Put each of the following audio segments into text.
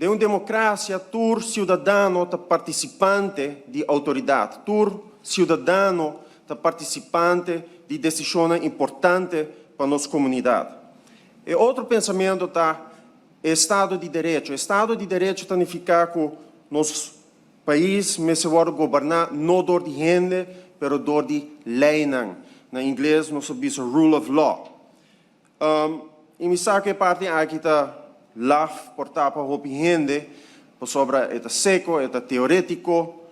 De uma democracia, tur cidadão tá participante de autoridade, tur cidadão tá participante de decisões importantes para nossa comunidade. E outro pensamento tá Estado de Direito. Estado de Direito significa que nosso país me se pode governar não dor de gente, pero dor de lei não. Na inglês nós sabemos rule of law. E me sabe que parte aqui tá lá portar para a gente, sobre é seco, é teórico,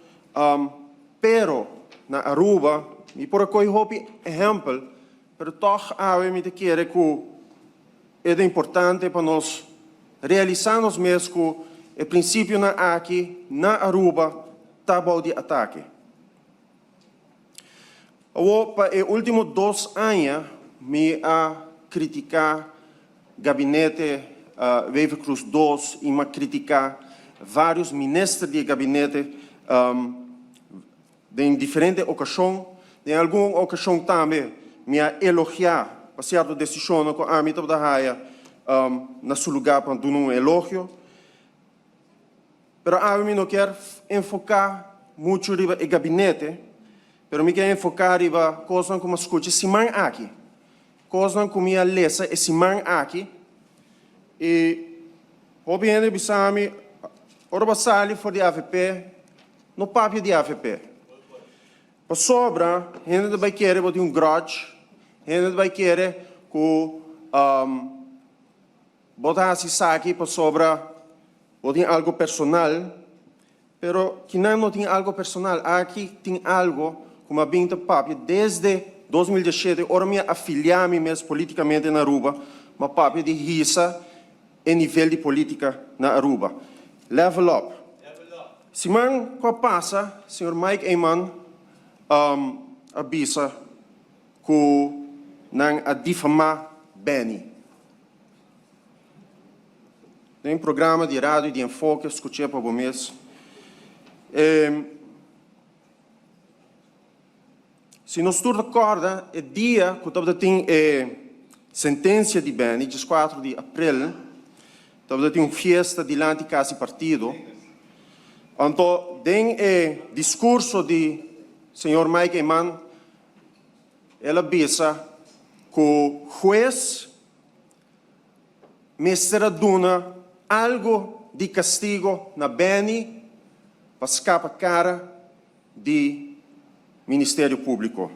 pero na Aruba, e por aqui hopi exemplo, pero toch me te querer que é importante para nós realizar nos mesmos que o princípio aqui na Aruba tá bom de ataque. Para os últimos 2 anos me a criticar gabinete Wever Cruz II e me criticar vários ministros de gabinete em diferentes ocasiões. Em alguma ocasião também me a elogiar para certas decisões que a mim da raia na seu lugar para dar um elogio. Mas a mim não quero enfocar muito no gabinete, mas me quero enfocar em coisas como escuta esse man aqui, coisas como a lesa esse man aqui. E obviamente bisami ora basali for de AVP no papel de AVP. Para sobra, gente vai querer botar grudge, gente vai querer que botar esse saque para sobra botar algo personal, pero que não tem algo personal, aqui tem algo como a binta papel desde 2017, ora me afiliar-me mesmo politicamente na Aruba, mas papel de risa em nível de política na Aruba. Level up. Se man passa, senhor Mike Eyman avisa que não a difamar Benny. Tem programa de rádio de enfoque, escutei para o mês. Se nós estamos de acordo, é dia que tem sentença de Benny, 4 de abril, tem uma festa diante de casa partido. Então, tem o discurso de senhor Mike Eyman, ela avisa que o juiz me será dando algo de castigo na Benny para escapar cara do Ministério Público.